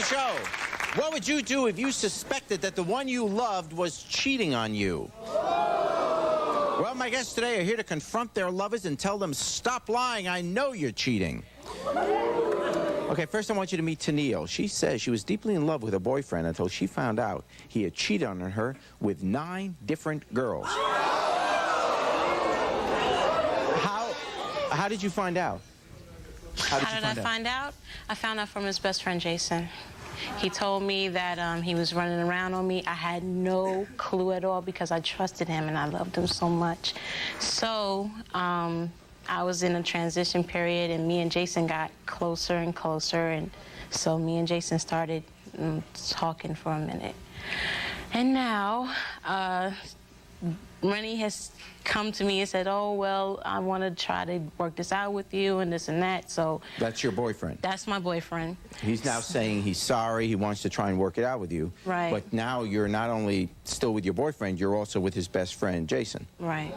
show. What would you do if you suspected that the one you loved was cheating on you? Well, my guests today are here to confront their lovers and tell them, stop lying, I know you're cheating. Okay, first I want you to meet Tennille. She says she was deeply in love with her boyfriend until she found out he had cheated on her with 9 different girls. How did you find out? How did I find out? I found out from his best friend, Jason. He told me that he was running around on me. I had no clue at all because I trusted him and I loved him so much. So I was in a transition period and me and Jason got closer and closer. And so me and Jason started talking for a minute. And now Rennie has come to me and said, oh, well, I want to try to work this out with you and this and that, so... That's your boyfriend? That's my boyfriend. He's now saying he's sorry, he wants to try and work it out with you. Right. But now you're not only still with your boyfriend, you're also with his best friend, Jason. Right.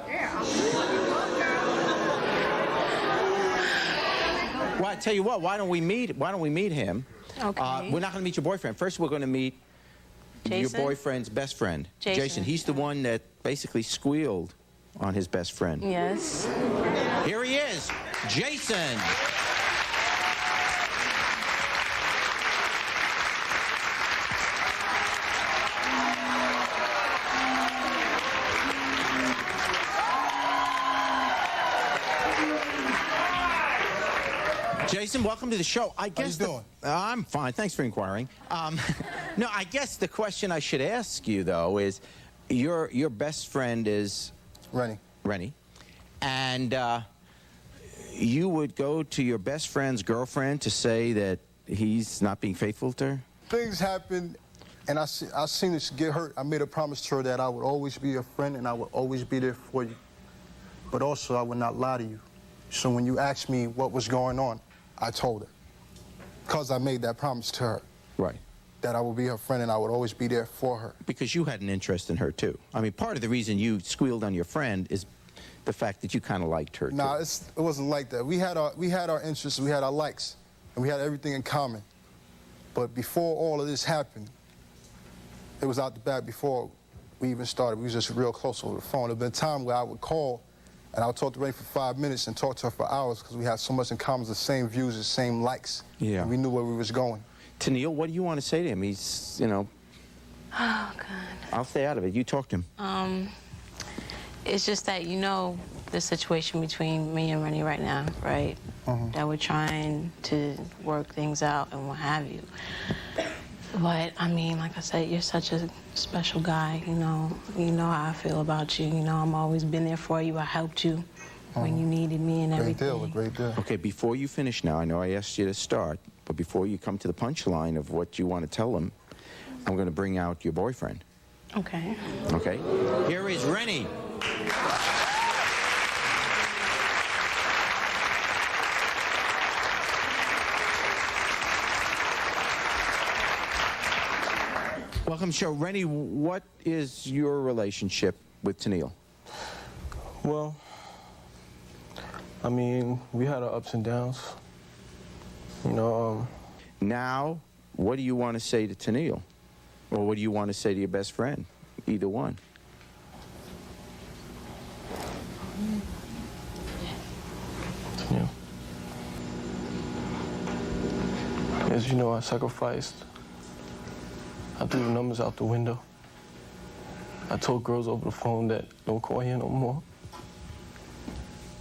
Well, I tell you what, why don't we meet him? Okay. We're not going to meet your boyfriend. First, we're going to meet Jason? your boyfriend's best friend. Jason. He's the one that basically squealed on his best friend. Yes. Here he is, Jason. Jason, welcome to the show. I guess How you doing? I'm fine. Thanks for inquiring. No, I guess the question I should ask you, though, is your best friend is... Rennie. And you would go to your best friend's girlfriend to say that he's not being faithful to her? Things happen, and I seen this get hurt. I made a promise to her that I would always be your friend and I would always be there for you. But also, I would not lie to you. So when you asked me what was going on, I told her. Because I made that promise to her. Right. That I would be her friend and I would always be there for her. Because you had an interest in her, too. I mean, part of the reason you squealed on your friend is the fact that you kind of liked her, too. Nah, it wasn't like that. We had our interests, we had our likes, and we had everything in common. But before all of this happened, it was out the back before we even started. We was just real close over the phone. There had been a time where I would call and I would talk to Rennie for 5 minutes and talk to her for hours because we had so much in common, the same views, the same likes. Yeah. And we knew where we was going. Tennille, what do you want to say to him? He's, you know... Oh, God. I'll stay out of it. You talk to him. It's just that you know the situation between me and Rennie right now, right? That we're trying to work things out and what have you. But, I mean, like I said, you're such a special guy, you know. You know how I feel about you. You know, I'm always been there for you. I helped you when you needed me and everything. Great deal. Okay, before you finish now, I know I asked you to start, but before you come to the punchline of what you want to tell him, I'm going to bring out your boyfriend. Okay. Okay? Here is Rennie. Welcome to the show. Rennie, what is your relationship with Tennille? Well, I mean, we had our ups and downs. You know, Now, what do you want to say to Tennille? Or what do you want to say to your best friend? Either one. Yeah. As you know, I sacrificed. I threw the numbers out the window. I told girls over the phone that don't call here no more.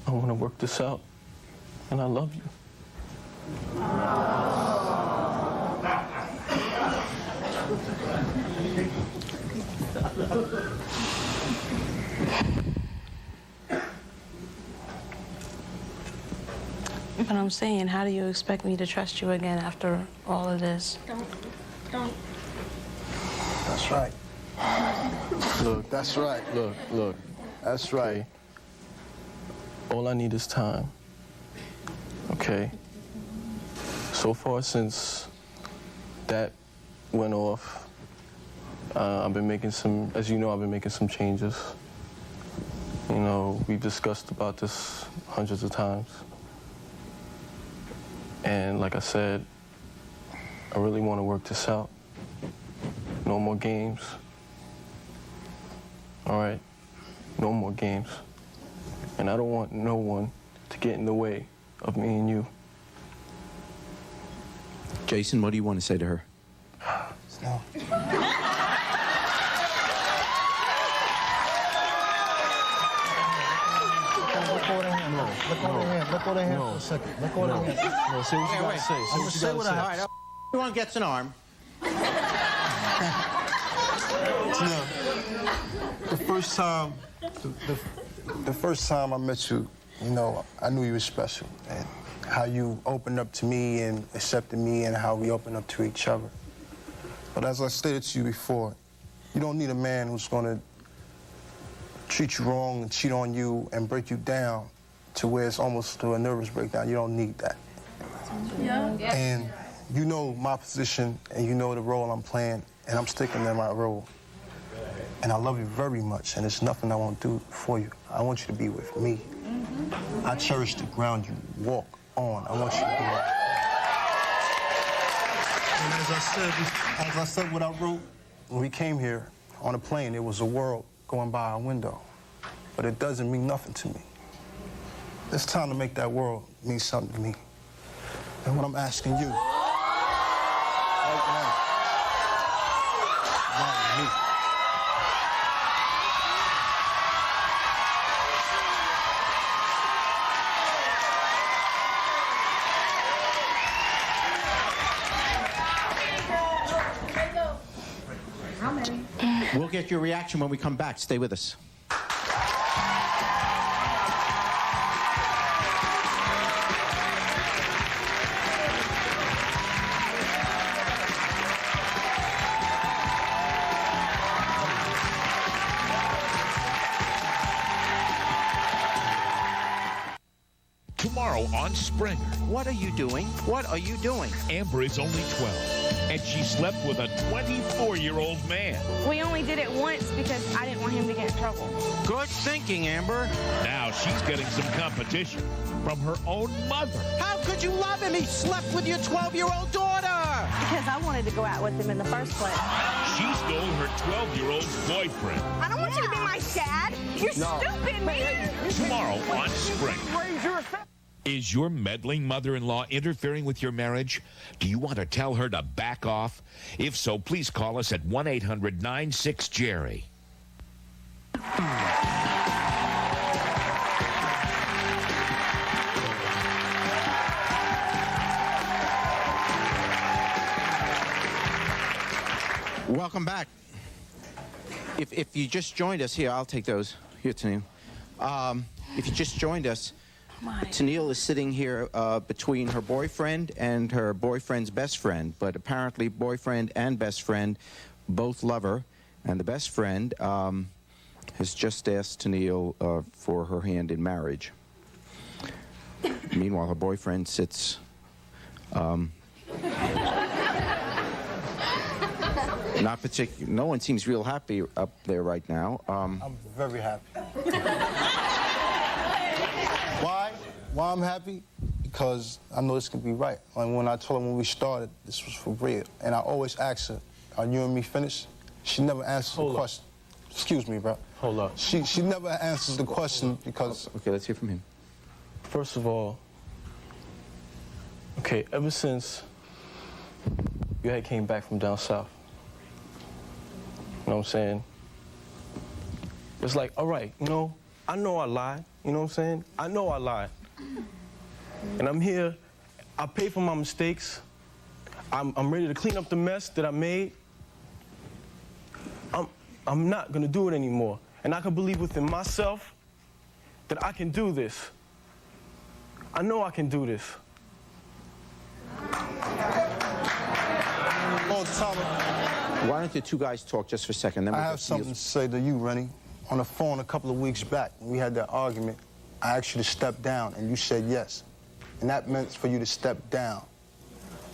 I want to work this out, and I love you. But I'm saying, how do you expect me to trust you again after all of this? Don't. That's right. Look, That's right. look. That's right. Okay. All I need is time. Okay? So far since that went off, I've been making some, as you know, I've been making some changes. You know, we've discussed about this hundreds of times. And like I said, I really want to work this out. No more games. All right? No more games. And I don't want no one to get in the way of me and you. Jason, what do you want to say to her? No. Look over the hand. Look over the hand. Look over the hand for a second. Look over the hand. No, say what you gotta say. I'm gonna say what I All right, everyone gets an arm. The first time I met you, you know, I knew you were special, and how you opened up to me and accepted me, and how we opened up to each other. But as I stated to you before, you don't need a man who's gonna treat you wrong and cheat on you and break you down to where it's almost to a nervous breakdown. You don't need that. Yeah. And you know my position, and you know the role I'm playing, and I'm sticking in my role. And I love you very much, and there's nothing I won't do for you. I want you to be with me. Mm-hmm. I cherish the ground you walk on. I want you to be with. And as I said what I wrote, when we came here on a plane, it was a world going by our window. But it doesn't mean nothing to me. It's time to make that world mean something to me. And what I'm asking you, right now, me. We'll get your reaction when we come back. Stay with us. Tomorrow on Springer. What are you doing? What are you doing? Amber is only 12, and she slept with a 24-year-old man. We only did it once because I didn't want him to get in trouble. Good thinking, Amber. Now she's getting some competition from her own mother. How could you love him? He slept with your 12-year-old daughter. Because I wanted to go out with him in the first place. She stole her 12-year-old's boyfriend. I don't want you to be my dad. You're stupid, man. Tomorrow on Springer. Is your meddling mother-in-law interfering with your marriage? Do you want to tell her to back off? If so, please call us at 1-800-96-JERRY. Welcome back. If you just joined us, here, I'll take those. Here, Tennille. If you just joined us, Tennille is sitting here between her boyfriend and her boyfriend's best friend, but apparently boyfriend and best friend both love her, and the best friend has just asked Tennille for her hand in marriage. Meanwhile, her boyfriend sits not particular. No one seems real happy up there right now. I'm very happy. Why I'm happy? Because I know this can be right. Like when I told her when we started, this was for real. And I always ask her, are you and me finished? She never answers the question. Excuse me, bro. Hold up. She never answers the question because... Okay, let's hear from him. First of all, okay, ever since you had came back from down south, you know what I'm saying? It's like, all right, you know, I know I lied, you know what I'm saying? I know I lied. And I'm here, I pay for my mistakes. I'm ready to clean up the mess that I made. I'm not gonna do it anymore. And I can believe within myself that I can do this. I know I can do this. Oh, Tyler. Why don't the two guys talk just for a second? Then I have something to say to you, Rennie. On the phone a couple of weeks back, when we had that argument, I asked you to step down, and you said yes. And that meant for you to step down.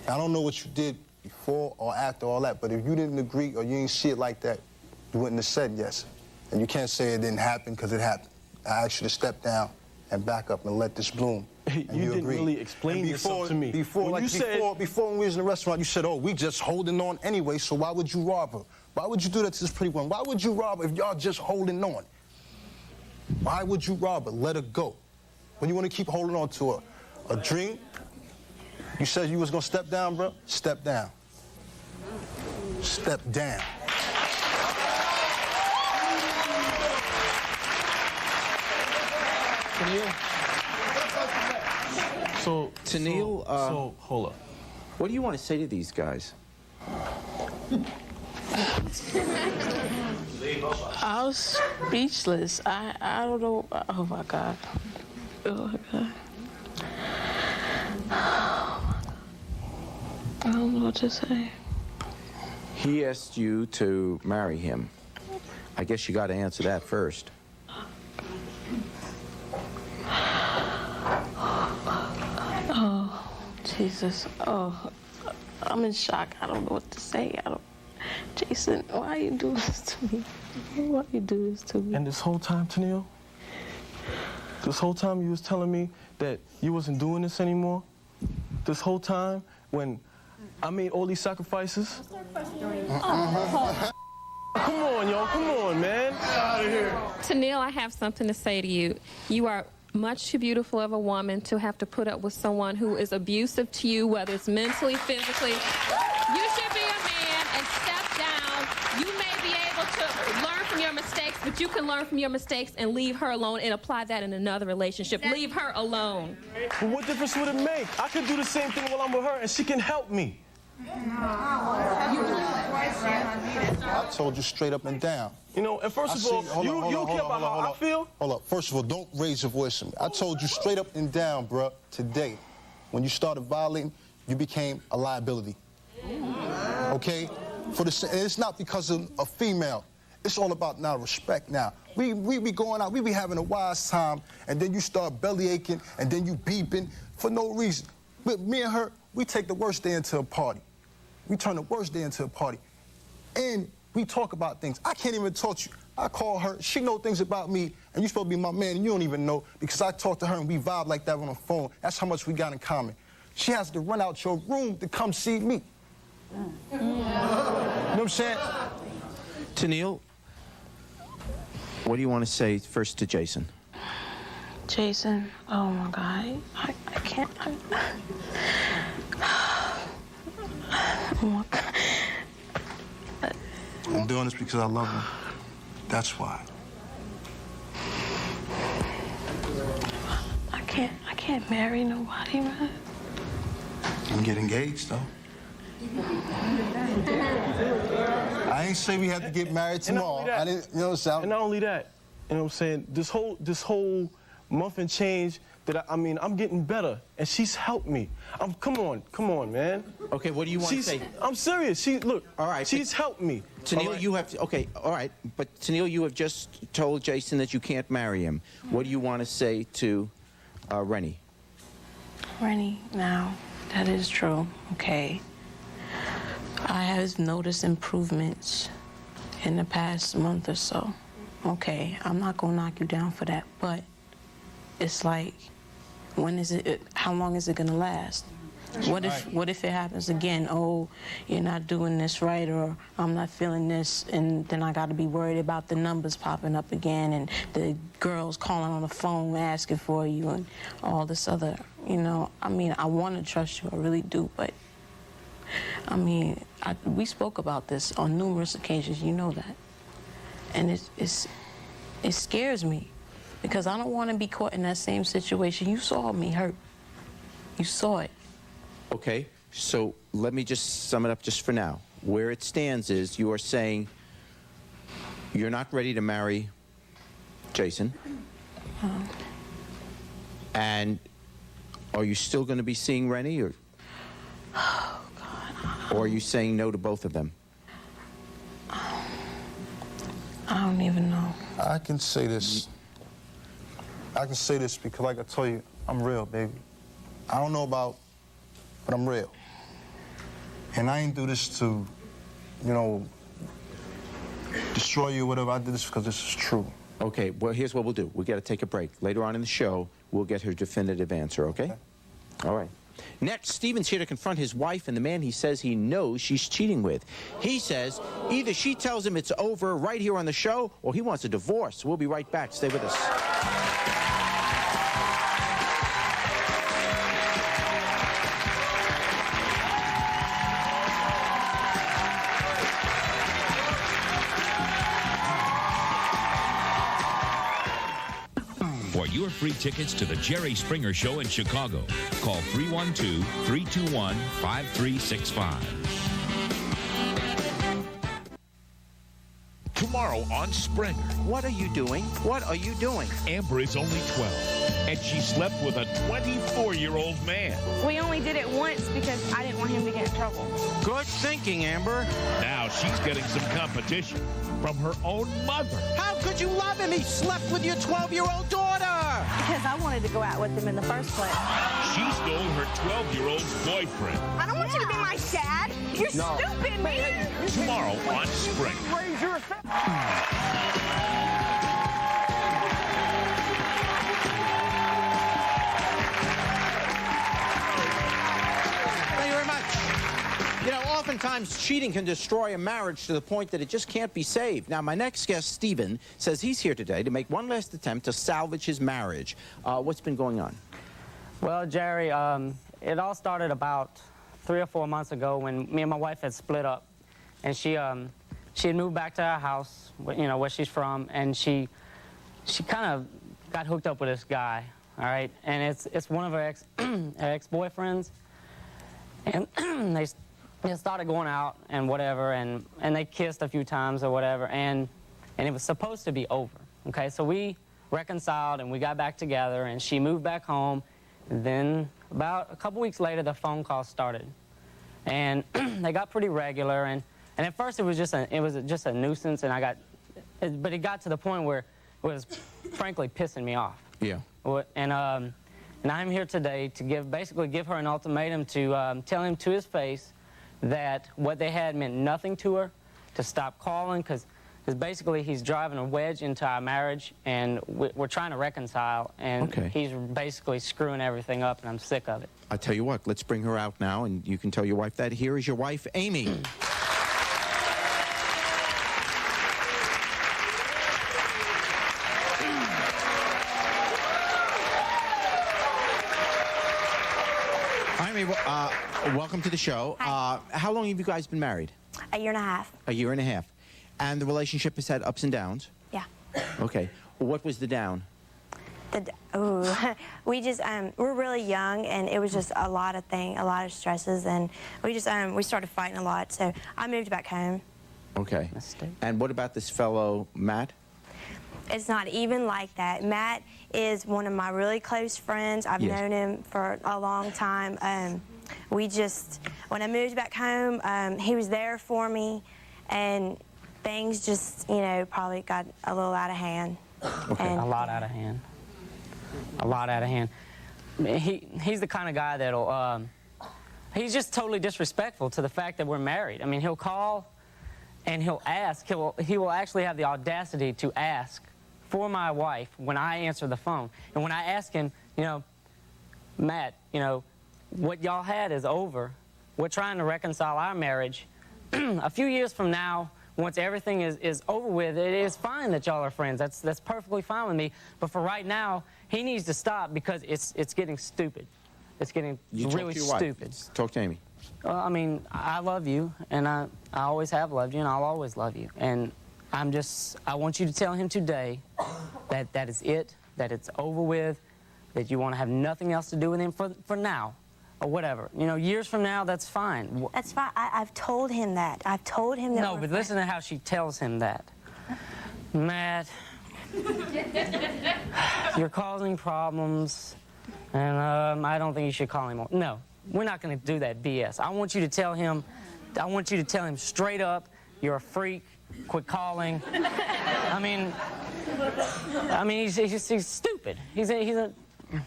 I don't know what you did before or after all that, but if you didn't agree or you didn't see it like that, you wouldn't have said yes. And you can't say it didn't happen because it happened. I asked you to step down, and back up and let this bloom. And You didn't agreed. really explain And yourself to me. Before When we was in the restaurant, you said, oh, we just holding on anyway, so why would you rob her? Why would you do that to this pretty woman? Why would you rob her if y'all just holding on? Why would you rob her? Let her go. When you want to keep holding on to a dream, you said you was going to step down, bro? Step down. Step down. So, Tennille, so hold up. What do you want to say to these guys? I was speechless. I don't know. Oh my God. Oh my God. I don't know what to say. He asked you to marry him. I guess you got to answer that first. Oh, Jesus. Oh, I'm in shock. I don't know what to say. Jason, why you do this to me? Why you do this to me? And this whole time, Tennille, this whole time you was telling me that you wasn't doing this anymore? This whole time when I made all these sacrifices? Come on, y'all, come on, man. Get out of here. Tennille, I have something to say to you. You are much too beautiful of a woman to have to put up with someone who is abusive to you, whether it's mentally, physically. You should be a man and step down. You may be able to learn from your mistakes, but you can learn from your mistakes and leave her alone and apply that in another relationship. Leave her alone. But what difference would it make? I could do the same thing while I'm with her and she can help me. I told you straight up and down. You know, and first of all, you don't care about how I feel? Hold up. First of all, don't raise your voice at me. I told you straight up and down, bruh, today. When you started violating, you became a liability. Okay? And it's not because of a female. It's all about now respect now. We be going out, we be having a wise time, and then you start belly aching, and then you beeping for no reason. But me and her, we take the worst day into a party. We turn the worst day into a party. And we talk about things. I can't even talk to you. I call her, she know things about me, and you supposed to be my man, and you don't even know, because I talk to her and we vibe like that on the phone. That's how much we got in common. She has to run out your room to come see me. You know what I'm saying? Tennille, what do you want to say first to Jason? Jason, oh my God, I can't. Oh my God. I'm doing this because I love her. That's why. I can't marry nobody, man. And get engaged, though. I ain't say we have to get married tomorrow. I didn't, you know what I'm saying? And not only that, you know what I'm saying, this whole month and change that I'm getting better, and she's helped me. Come on, man. Okay, what do you want to say? I'm serious. Look, all right, she's helped me. Tennille, right? you have to, okay, all right, but Tennille, you have just told Jason that you can't marry him. What do you want to say to Rennie? Rennie, now, that is true, okay. I have noticed improvements in the past month or so. Okay, I'm not gonna knock you down for that, but it's like, how long is it gonna last? What if it happens again? Oh, you're not doing this right, or I'm not feeling this, and then I got to be worried about the numbers popping up again, and the girls calling on the phone asking for you, and all this other, you know. I mean, I want to trust you, I really do, but I mean, we spoke about this on numerous occasions. You know that, and it scares me because I don't want to be caught in that same situation. You saw me hurt. You saw it. Okay, so let me just sum it up just for now. Where it stands is you are saying you're not ready to marry Jason. And are you still going to be seeing Rennie, or are you saying no to both of them? I don't even know. I can say this. Because, like I told you, I'm real, baby. I don't know about, but I'm real. And I ain't do this to, you know, destroy you or whatever. I did this because this is true. Okay, well, here's what we'll do. We got to take a break. Later on in the show, we'll get her definitive answer, okay? All right. Next, Steven's here to confront his wife and the man he says he knows she's cheating with. He says either she tells him it's over right here on the show, or he wants a divorce. We'll be right back. Stay with us. For your free tickets to the Jerry Springer Show in Chicago, call 312-321-5365. Tomorrow on Springer. What are you doing? What are you doing? Amber is only 12, and she slept with a 24-year-old man. We only did it once because I didn't want him to get in trouble. Good thinking, Amber. Now she's getting some competition from her own mother. How could you love him? He slept with your 12-year-old daughter. Because I wanted to go out with him in the first place. She stole her 12-year-old's boyfriend. I don't want you to be my dad. You're stupid, man. Tomorrow on Spring. Raise your Thank you very much. You know, oftentimes cheating can destroy a marriage to the point that it just can't be saved. Now, my next guest, Steven, says he's here today to make one last attempt to salvage his marriage. What's been going on? Well, Jerry, it all started about 3 or 4 months ago when me and my wife had split up, and she had moved back to our house, you know, where she's from, and she kind of got hooked up with this guy, all right, and it's one of her ex-boyfriends, and they started going out and whatever, and they kissed a few times or whatever, and it was supposed to be over, okay, so we reconciled and we got back together, and she moved back home. Then about a couple weeks later, the phone calls started, and they got pretty regular. And at first, it was just a nuisance, and but it got to the point where it was frankly pissing me off. Yeah. And I'm here today to basically give her an ultimatum to tell him to his face that what they had meant nothing to her, to stop calling, because basically he's driving a wedge into our marriage, and we're trying to reconcile, and he's basically screwing everything up, and I'm sick of it. I'll tell you what, let's bring her out now, and you can tell your wife that. Here is your wife, Amy. Amy, welcome to the show. How long have you guys been married? A year and a half. A year and a half. And the relationship has had ups and downs? Yeah. Okay. Well, what was the down? We just, we're really young, and it was just a lot of stresses, and we just, we started fighting a lot, so I moved back home. Okay. And what about this fellow, Matt? It's not even like that. Matt is one of my really close friends. I've known him for a long time. When I moved back home, he was there for me, and things just, you know, probably got a little out of hand. Okay. A lot out of hand. A lot out of hand. He's the kind of guy that'll, he's just totally disrespectful to the fact that we're married. I mean, he'll call and he'll ask, he will actually have the audacity to ask for my wife when I answer the phone. And when I ask him, you know, Matt, you know, what y'all had is over. We're trying to reconcile our marriage. A few years from now, once everything is over with, it is fine that y'all are friends. That's perfectly fine with me. But for right now, he needs to stop because it's getting stupid. It's getting really stupid. Talk to Amy. Well, I mean, I love you, and I always have loved you, and I'll always love you. And I want you to tell him today that is it, that it's over with, that you want to have nothing else to do with him for now. Or whatever. You know, years from now, that's fine. That's fine. I've told him that. I've told him that. No, but listen to how she tells him that. Matt, you're causing problems, and I don't think you should call anymore. No, we're not going to do that BS. I want you to tell him straight up, you're a freak, quit calling. I mean, he's stupid. He's a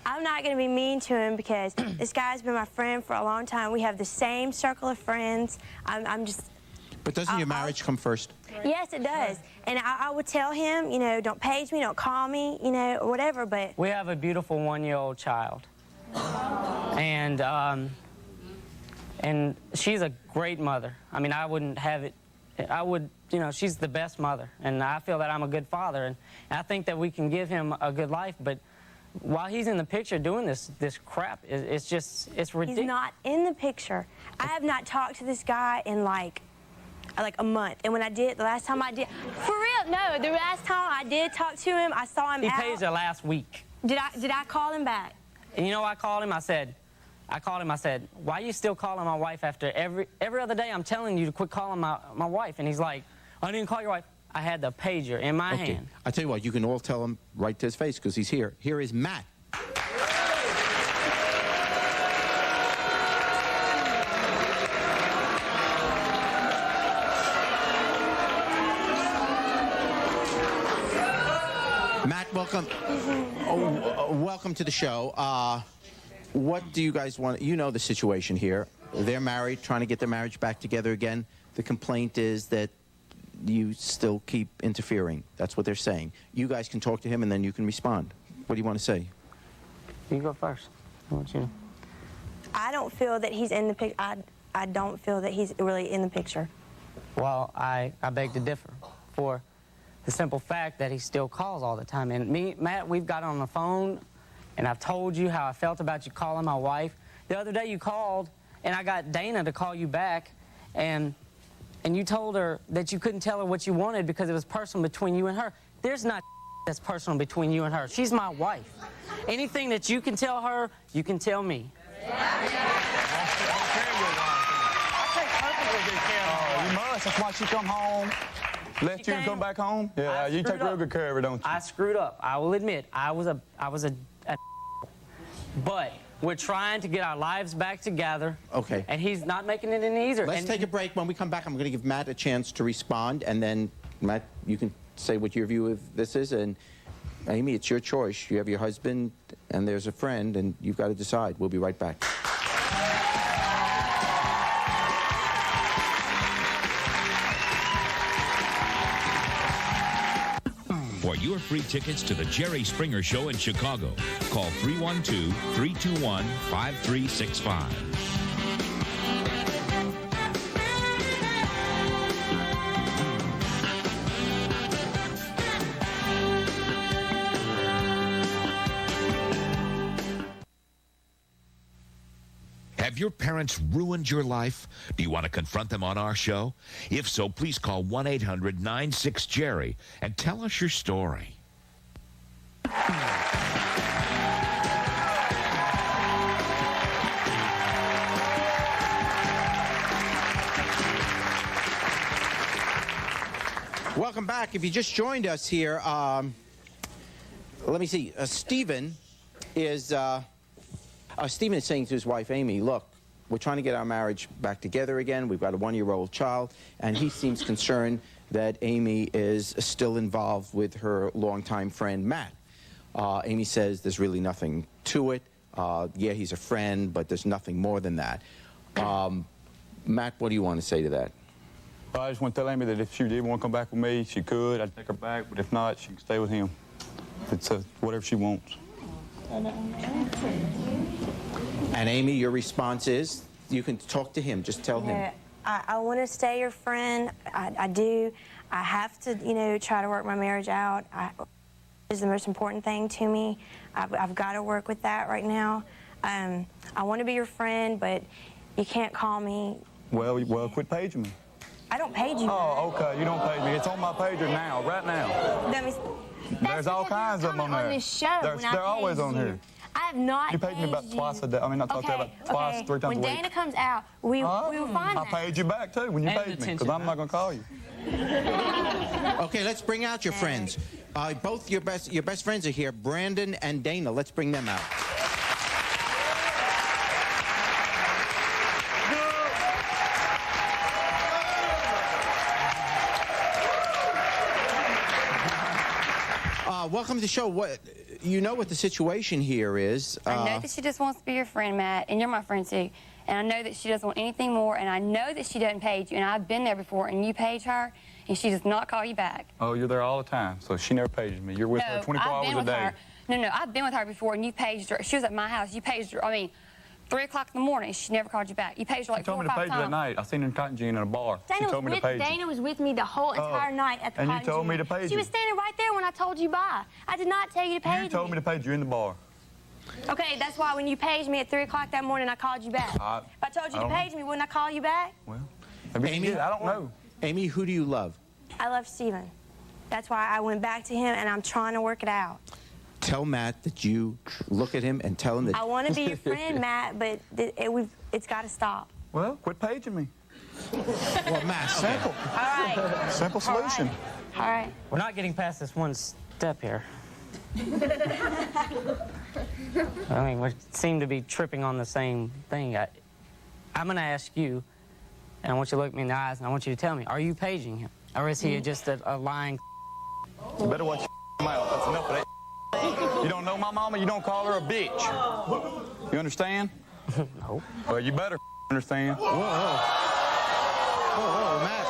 I'm not going to be mean to him because this guy's been my friend for a long time. We have the same circle of friends. I'm just, But doesn't your marriage come first? Yes, it does. And I would tell him, you know, don't page me, don't call me, you know, or whatever, but... We have a beautiful 1-year-old child. And she's a great mother. I mean, I wouldn't have it... I would, you know, she's the best mother. And I feel that I'm a good father. And I think that we can give him a good life, but while he's in the picture doing this crap, it's ridiculous. He's not in the picture. I have not talked to this guy in like a month. And when I did, the last time I did, for real, no, the last time I did talk to him, I saw him out. He paged her last week. Did I call him back? And you know, I called him, I said, why are you still calling my wife after every other day I'm telling you to quit calling my wife? And he's like, I didn't call your wife. I had the pager in my hand. I tell you what, you can all tell him right to his face because he's here. Here is Matt. Matt, welcome. Welcome to the show. What do you guys want? You know the situation here. They're married, trying to get their marriage back together again. The complaint is that you still keep interfering. That's what they're saying. You guys can talk to him and then you can respond. What do you want to say? You go first. I want you. I don't feel that he's in the picture. I don't feel that he's really in the picture. Well, I beg to differ for the simple fact that he still calls all the time. And me, Matt, we've got on the phone and I've told you how I felt about you calling my wife. The other day you called and I got Dana to call you back and you told her that you couldn't tell her what you wanted because it was personal between you and her. There's not that's personal between you and her. She's my wife. Anything that you can tell her, you can tell me. I take perfectly good care of her. You must. That's why she come home. Let you come back home? Yeah, you take real good care of her, don't you? I screwed up. I will admit, I was a but we're trying to get our lives back together. Okay. And he's not making it any easier. Let's take a break. When we come back, I'm going to give Matt a chance to respond, and then, Matt, you can say what your view of this is, and Amy, it's your choice. You have your husband, and there's a friend, and you've got to decide. We'll be right back. For your free tickets to the Jerry Springer Show in Chicago, call 312-321-5365. Have your parents ruined your life? Do you want to confront them on our show? If so, please call 1-800-96-JERRY and tell us your story. Welcome back. If you just joined us here, let me see. Stephen is saying to his wife, Amy, look, we're trying to get our marriage back together again. We've got a 1-year-old child, and he seems concerned that Amy is still involved with her longtime friend, Matt. Amy says there's really nothing to it. Yeah, he's a friend, but there's nothing more than that. Matt, what do you want to say to that? Well, I just want to tell Amy that if she did want to come back with me, she could. I'd take her back, but if not, she can stay with him. It's whatever she wants. And Amy, your response is, you can talk to him. Just tell him. I want to stay your friend. I do. I have to, you know, try to work my marriage out. Is the most important thing to me. I've got to work with that right now. I want to be your friend, but you can't call me. Well, quit paging me. I don't page you. Oh, okay. You don't page me. It's on my pager now, right now. There's all kinds of them on there. On this show, they're always on here. I have not. You page me about twice a day. I mean, I talk to you about twice, 3 times a week. When Dana comes out, we will find that. I paid you back too when you paid me, because I'm not going to call you. Okay, let's bring out your friends. Both your best friends are here, Brandon and Dana. Let's bring them out. Welcome to the show. You know what the situation here is. I know that she just wants to be your friend, Matt, and you're my friend too. and I know that she doesn't want anything more, and I know that she doesn't page you, and I've been there before, and you page her, and she does not call you back. Oh, you're there all the time, so she never pages me. You're with her 24 hours a day. Her. No, I've been with her before, and you paged her. She was at my house. You paged her, 3 o'clock in the morning. She never called you back. You paged her like 4 or 5 times. She told me to page her that night. I seen her in Cotton Gin in a bar. She told me to page her. Dana was with me the whole entire night at the and Cotton you told Gin. me to page She was standing right there when I told you bye. I did not tell you to page me. You told me to page you in the bar. Okay, that's why when you paged me at 3 o'clock that morning, I called you back. If I told you to page me, wouldn't I call you back? Well, maybe Amy, I don't know. Amy, who do you love? I love Steven. That's why I went back to him, and I'm trying to work it out. Tell Matt that you look at him and tell him that... I want to be your friend, Matt, but it's got to stop. Well, quit paging me. Well, Matt, simple. All right. Simple solution. All right. We're not getting past this one step here. We seem to be tripping on the same thing. I'm going to ask you, and I want you to look me in the eyes, and I want you to tell me, are you paging him? Or is he just a lying... You better watch your mouth. That's enough of that. You don't know my mama, you don't call her a bitch. You understand? No. Well, you better understand. Whoa, Matt.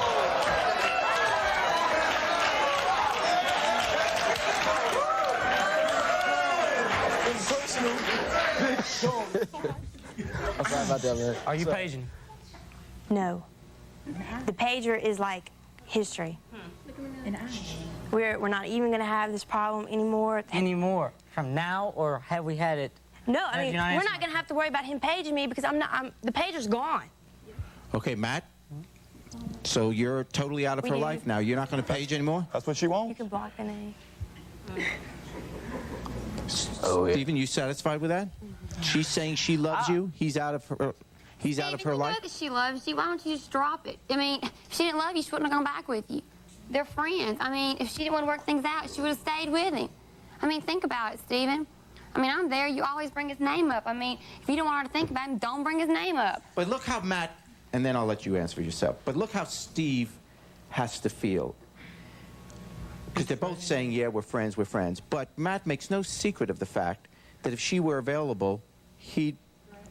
I'm sorry about that, man. Are you paging? No. The pager is like history. We're not even going to have this problem anymore. Anymore? From now, or have we had it? No, I mean, we're not going to have to worry about him paging me because the pager's gone. Okay, Matt. So you're totally out of her life now. You're not going to page anymore? That's what she wants. You can block the name. Stephen, you satisfied with that? She's saying she loves you. He's out of her. He's out of her life. You know that she loves you. Why don't you just drop it? I mean, if she didn't love you, she wouldn't have gone back with you. They're friends. I mean, if she didn't want to work things out, she would have stayed with him. I mean, think about it, Stephen. I mean, I'm there. You always bring his name up. I mean, if you don't want her to think about him, don't bring his name up. But look how Matt, and then I'll let you answer for yourself. But look how Steve has to feel. Because they're both saying, yeah, we're friends. But Matt makes no secret of the fact that if she were available, he'd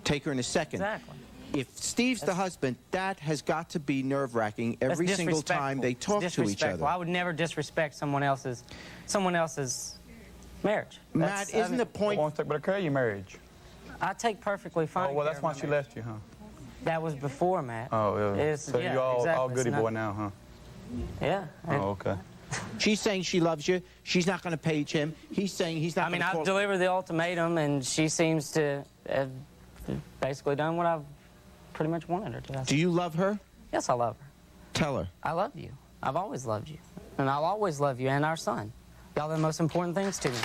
take her in a second. Exactly. If Steve's the husband, that has got to be nerve-wracking every single time they talk to each other. I would never disrespect someone else's marriage. Matt, isn't the point... I want to take better care of your marriage. I take perfectly fine. Oh, well, that's why she left you, huh? That was before, Matt. Oh, yeah. So yeah, you're all exactly. goody boy now, huh? Yeah. Oh, okay. She's saying she loves you. She's not going to page him. He's saying he's not going to I've delivered the ultimatum, and she seems to have basically done what I've pretty much wanted her to. Do you love her? Yes, I love her. Tell her. I love you. I've always loved you. And I'll always love you and our son. Y'all are the most important things to me.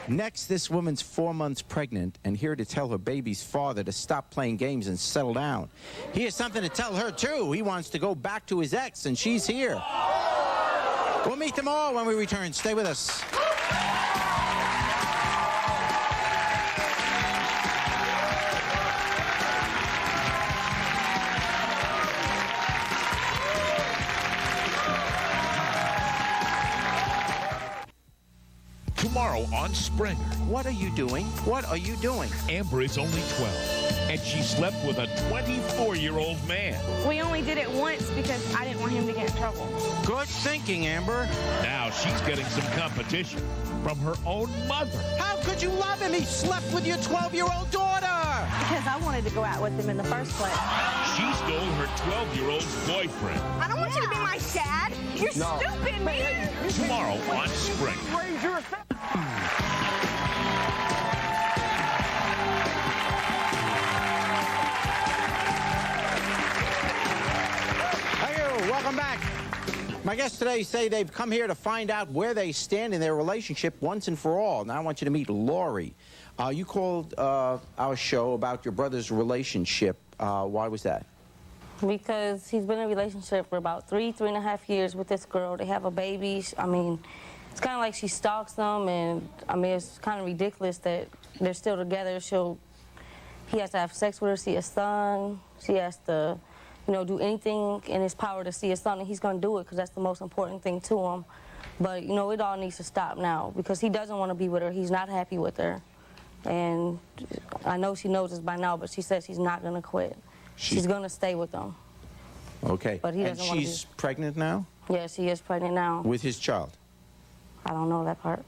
Next, this woman's 4 months pregnant and here to tell her baby's father to stop playing games and settle down. He has something to tell her, too. He wants to go back to his ex, and she's here. We'll meet them all when we return. Stay with us. Tomorrow on Springer. What are you doing? What are you doing? Amber is only 12, and she slept with a 24-year-old man. We only did it once because I didn't want him to get in trouble. Good thinking, Amber. Now she's getting some competition from her own mother. How could you love him? He slept with your 12-year-old daughter. Because I wanted to go out with him in the first place. She stole her 12-year-old's boyfriend. I don't want you to be my dad. You're stupid, man. Tomorrow on Springer. Welcome back. My guests today say they've come here to find out where they stand in their relationship once and for all. Now I want you to meet Lori. You called our show about your brother's relationship. Why was that? Because he's been in a relationship for about 3.5 years with this girl. They have a baby. I mean, it's kind of like she stalks them, and I mean, it's kind of ridiculous that they're still together. He has to have sex with her, see his son. She has to, you know, do anything in his power to see his son, and he's going to do it because that's the most important thing to him. But, you know, it all needs to stop now because he doesn't want to be with her. He's not happy with her. And I know she knows this by now, but she says she's not going to quit. She's going to stay with him. Okay. But he doesn't want to she's pregnant now? Yes, she is pregnant now. With his child? I don't know that part.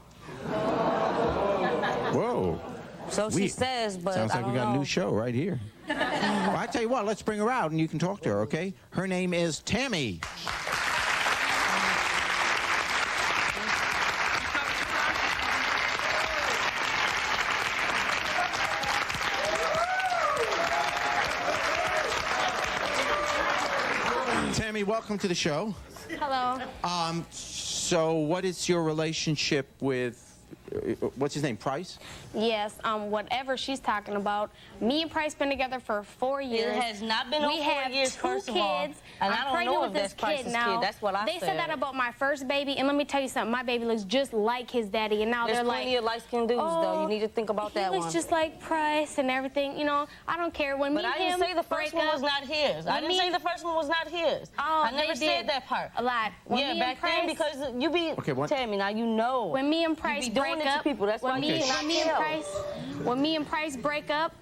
Whoa. So she says, but sounds I like don't we got know. a new show right here. Well, I tell you what, let's bring her out and you can talk to her, okay? Her name is Tammy. Tammy, welcome to the show. Hello. So what is your relationship with, what's his name, Price? Yes, whatever she's talking about. Me and Price been together for 4 years. It has not been over 4 years, first of all. kids. And I'm I don't pregnant know with if this that's Price's kid now. kid. That's what I They said. said that about my first baby, and let me tell you something. My baby looks just like his daddy, and now There's they're like, plenty of light-skinned dudes, though. You need to think about that he one. looks just like Price and everything. You know, I don't care. When But me I and him didn't say the first break one up, was not his. I when didn't me- say the first one was not his. Oh, I never they said did. that part. A lot. When Yeah, me back and then, Price- because you be, Okay, what- Tammy, now you know. When me and Price you be doing break it to up, people. That's why when you me, cannot when me and tell. Price, when me and Price break up,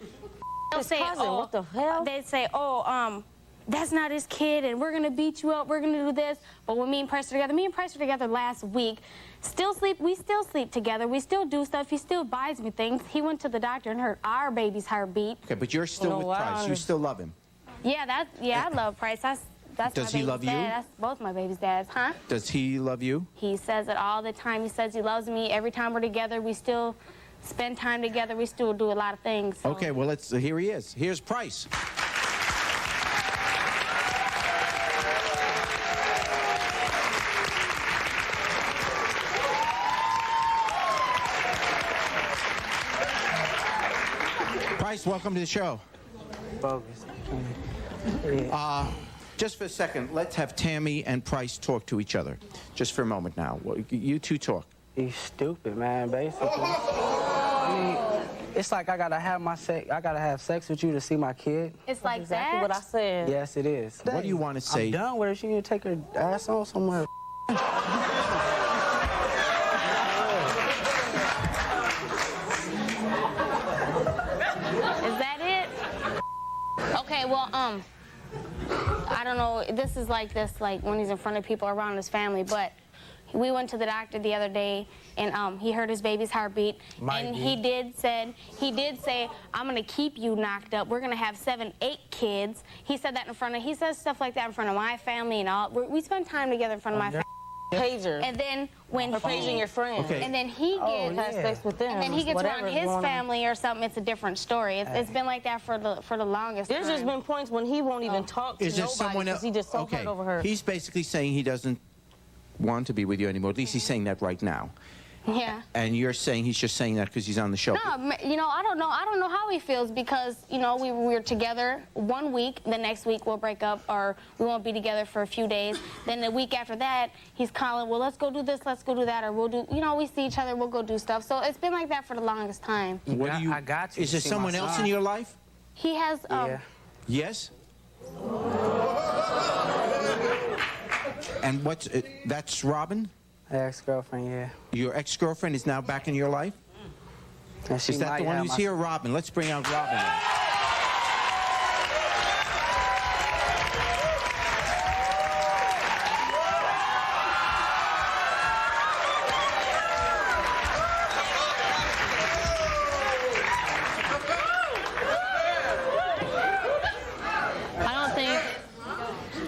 they'll His say, cousin, "Oh, what the hell?" They say, "Oh, that's not his kid, and we're gonna beat you up. We're gonna do this." But when me and Price were together, me and Price were together last week. We still sleep together. We still do stuff. He still buys me things. He went to the doctor and heard our baby's heartbeat. Okay, but you're still No, with I Price. You under- still love him. Yeah, I love Price. That's Does my he baby's love you? dad. That's both my baby's dads, huh? Does he love you? He says it all the time. He says he loves me. Every time we're together, we still spend time together. We still do a lot of things. So. Okay, well, here he is. Here's Price. Price, welcome to the show. Bogus. Just for a second, let's have Tammy and Price talk to each other. Just for a moment now. You two talk. You stupid, man, basically. I mean, it's like I gotta have sex with you to see my kid. It's like Exactly that. what I said. Yes, it is. What do you want to say? I'm done with her. She need to take her ass on somewhere. Is that it? Okay, well, I don't know. This is like this, like when he's in front of people around his family, but we went to the doctor the other day, and he heard his baby's heartbeat, and he did say, "I'm gonna keep you knocked up. We're gonna have 7, 8 kids." He said that he says stuff like that in front of my family and all. We spend time together in front of my family. Pager. And then when Or paging your friend. Okay. and then he gets Have sex with them. and then he gets around whatever's his going on. family or something, it's a different story. It's been like that for the longest There's time. just been points when he won't even talk to Is there nobody someone because else? he just so Okay, hurt over her. he's basically saying he doesn't want to be with you anymore. At least he's saying that right now. Yeah. And you're saying he's just saying that because he's on the show. No, I don't know. I don't know how he feels because, we were together 1 week. The next week we'll break up or we won't be together for a few days. Then the week after that, he's calling, well, let's go do this, let's go do that, or we'll do, we see each other, we'll go do stuff. So it's been like that for the longest time. What do you? I got you. Is there See my someone else son. in your life? He has, Yeah. Yes. And that's Robin? Ex-girlfriend, yeah. Your ex-girlfriend is now back in your life? And she Is that might the one have who's my- here, Robin? Let's bring out Robin.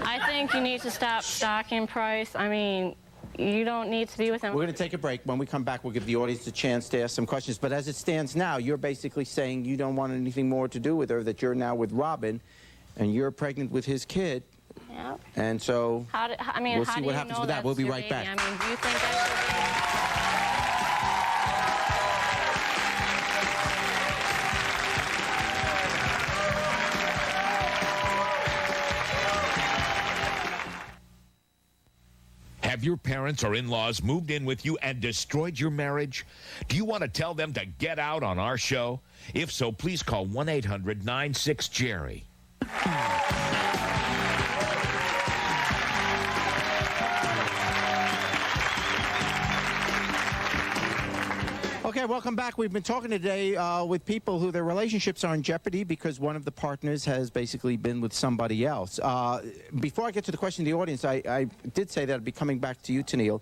I think you need to stop stalking Price. I mean, you don't need to be with him. We're going to take a break. When we come back, we'll give the audience a chance to ask some questions. But as it stands now, you're basically saying you don't want anything more to do with her, that you're now with Robin, and you're pregnant with his kid. Yep. And so We'll see how what happens with that. We'll be right back. I mean, do you think that's your baby? Have your parents or in-laws moved in with you and destroyed your marriage? Do you want to tell them to get out on our show? If so, please call 1-800-96-JERRY. Okay, welcome back. We've been talking today with people who their relationships are in jeopardy because one of the partners has basically been with somebody else. Before I get to the question of the audience, I did say that I'd be coming back to you, Tennille.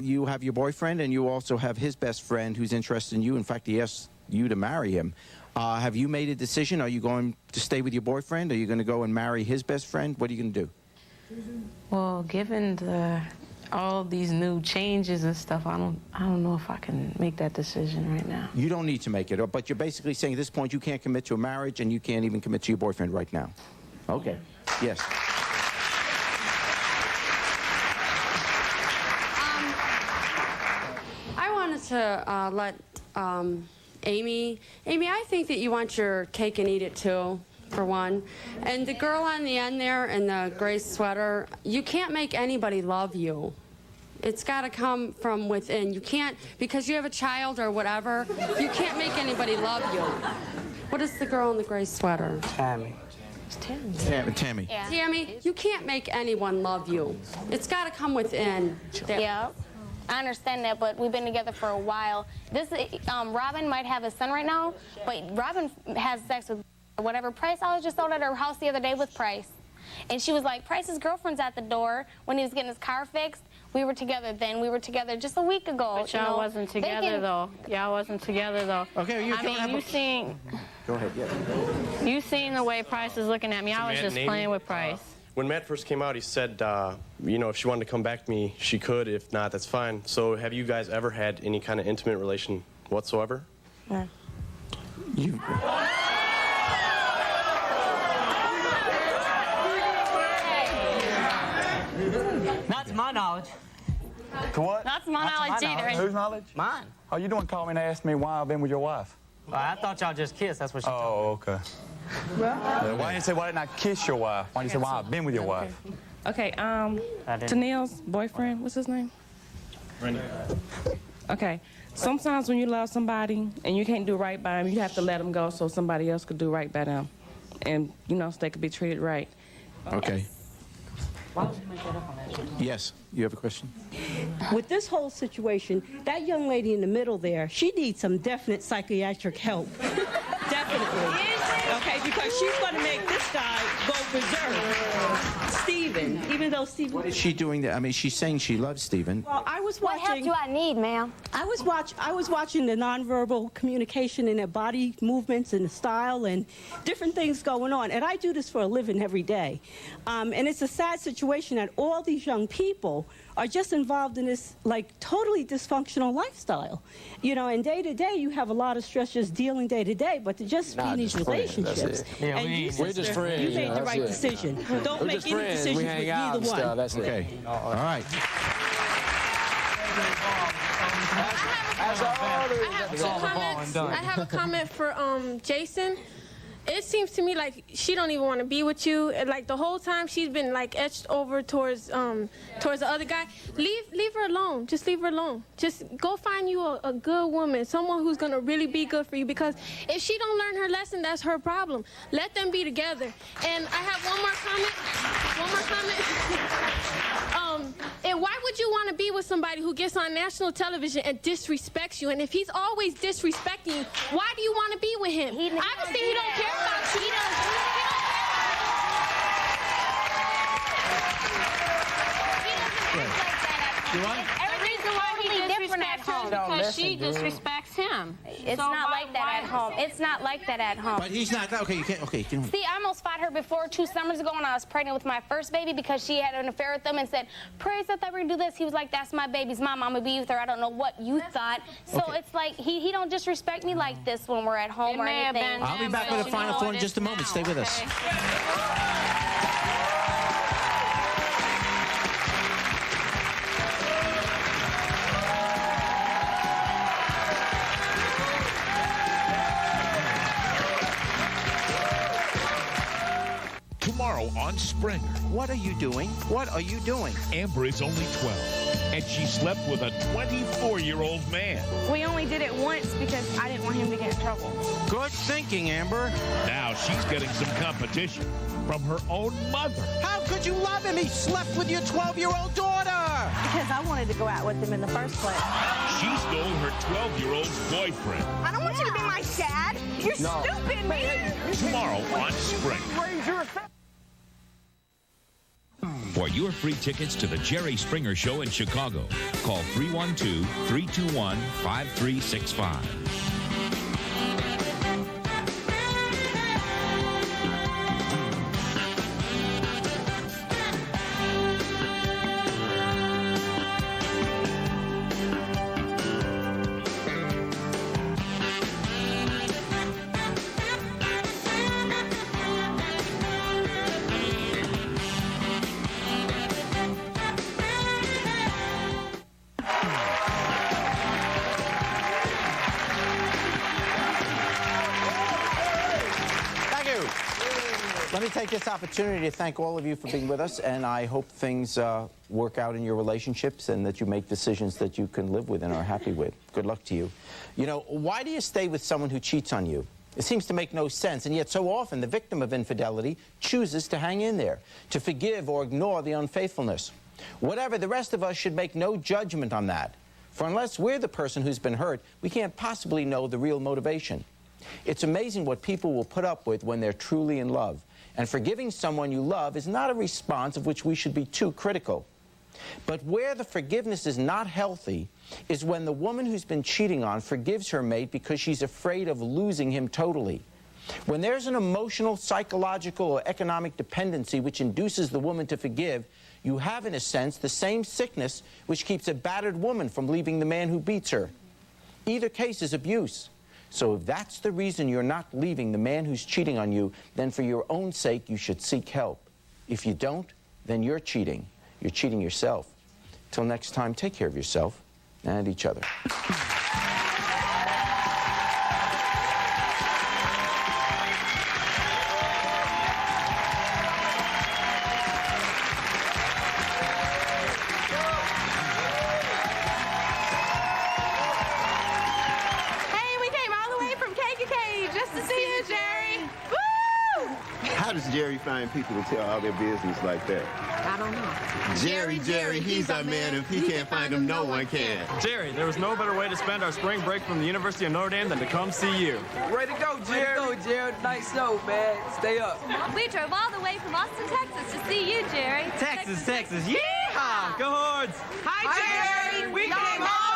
You have your boyfriend, and you also have his best friend who's interested in you. In fact, he asked you to marry him. Have you made a decision? Are you going to stay with your boyfriend? Are you going to go and marry his best friend? What are you going to do? Well, given all these new changes and stuff, I don't know if I can make that decision right now. You don't need to make it, but you're basically saying at this point you can't commit to a marriage and you can't even commit to your boyfriend right now. Okay. Yes. I wanted to let Amy, I think that you want your cake and eat it too, for one. And the girl on the end there in the gray sweater, you can't make anybody love you. It's got to come from within. You can't, because you have a child or whatever, you can't make anybody love you. What is the girl in the gray sweater? Tammy. It's Tammy. Tammy. Yeah. Tammy, you can't make anyone love you. It's got to come within. Yeah. I understand that, but we've been together for a while. Robin might have a son right now, but Robin has sex with whatever Price. I was just out at her house the other day with Price. And she was like, Price's girlfriend's at the door when he was getting his car fixed. We were together then. We were together just a week ago. But y'all wasn't together, though. Y'all wasn't together, though. Okay, you seen... Go ahead, yeah. You seen the way Price is looking at me. I was just playing with Price. When Matt first came out, he said, you know, if she wanted to come back to me, she could. If not, that's fine. So have you guys ever had any kind of intimate relation whatsoever? Yeah. You... Not to my knowledge. To what? Not to my knowledge either. Whose knowledge? Mine. Oh, you don't call me and ask me why I've been with your wife? Well, I thought y'all just kissed. That's what she told me. Okay. Why didn't you say, why didn't I kiss your wife? Why didn't you say, why I've been with your wife? Okay, Tennille's boyfriend, what's his name? Randy. Okay, sometimes when you love somebody and you can't do right by them, you have to let them go so somebody else could do right by them. And, you know, so they could be treated right. Okay. Why would you make that up on that? Yes, you have a question? With this whole situation, that young lady in the middle there, she needs some definite psychiatric help. Definitely. Okay, because she's going to make this guy go berserk. Stephen, even though Stephen... What is she doing there? I mean, she's saying she loves Stephen. Well, I was watching... What help do I need, ma'am? I was watching the nonverbal communication in their body movements and the style and different things going on. And I do this for a living every day. And it's a sad situation that all these young people are just involved in this, like, totally dysfunctional lifestyle. You know, and day to day, you have a lot of stress just dealing day to day, but to just be in these relationships. Yeah, and we're just friends. You made the right decision. Don't make any decisions with either one. Okay. All right. I have a comment for Jason. It seems to me like she don't even want to be with you. Like the whole time she's been like edged over towards the other guy. Leave her alone. Just leave her alone. Just go find you a good woman, someone who's gonna really be good for you. Because if she don't learn her lesson, that's her problem. Let them be together. And I have one more comment. And why would you want to be with somebody who gets on national television and disrespects you? And if he's always disrespecting you, why do you want to be with him? Obviously, he don't care about you. Because she disrespects him. It's not like that at home. It's not like that at home. But he's not. Okay, you can't. Okay. See, I almost fought her before 2 summers ago when I was pregnant with my first baby because she had an affair with him and said, Praise, I thought we were going to do this. He was like, that's my baby's mom. I'm going to be with her. I don't know what you thought. So it's like he don't disrespect me like this when we're at home or anything. I'll be back with a final thought in just a moment. Stay with us. Tomorrow on Springer. What are you doing? What are you doing? Amber is only 12, and she slept with a 24-year-old man. We only did it once because I didn't want him to get in trouble. Good thinking, Amber. Now she's getting some competition from her own mother. How could you love him? He slept with your 12-year-old daughter. because I wanted to go out with him in the first place. She stole her 12-year-old's boyfriend. I don't want you to be my dad. You're stupid, man. Tomorrow on Spring. For your free tickets to the Jerry Springer Show in Chicago, call 312-321-5365. Let me take this opportunity to thank all of you for being with us, and I hope things work out in your relationships and that you make decisions that you can live with and are happy with. Good luck to you. You know, why do you stay with someone who cheats on you? It seems to make no sense, and yet so often the victim of infidelity chooses to hang in there, to forgive or ignore the unfaithfulness. Whatever, the rest of us should make no judgment on that. For unless we're the person who's been hurt, we can't possibly know the real motivation. It's amazing what people will put up with when they're truly in love. And forgiving someone you love is not a response of which we should be too critical. But where the forgiveness is not healthy is when the woman who's been cheating on forgives her mate because she's afraid of losing him totally. When there's an emotional, psychological, or economic dependency which induces the woman to forgive, you have, in a sense, the same sickness which keeps a battered woman from leaving the man who beats her. Either case is abuse. So if that's the reason you're not leaving the man who's cheating on you, then for your own sake, you should seek help. If you don't, then you're cheating. You're cheating yourself. Till next time, take care of yourself and each other. How does Jerry find people to tell all their business like that? I don't know. Jerry, he's our man. If he can't find him, no one can. Jerry, there was no better way to spend our spring break from the University of Notre Dame than to come see you. Way to go, Jerry. Way to go, Jerry. Nice show, man. Stay up. We drove all the way from Austin, Texas to see you, Jerry. Texas. Yeehaw! Go Hordes! Hi, Jerry. We came home.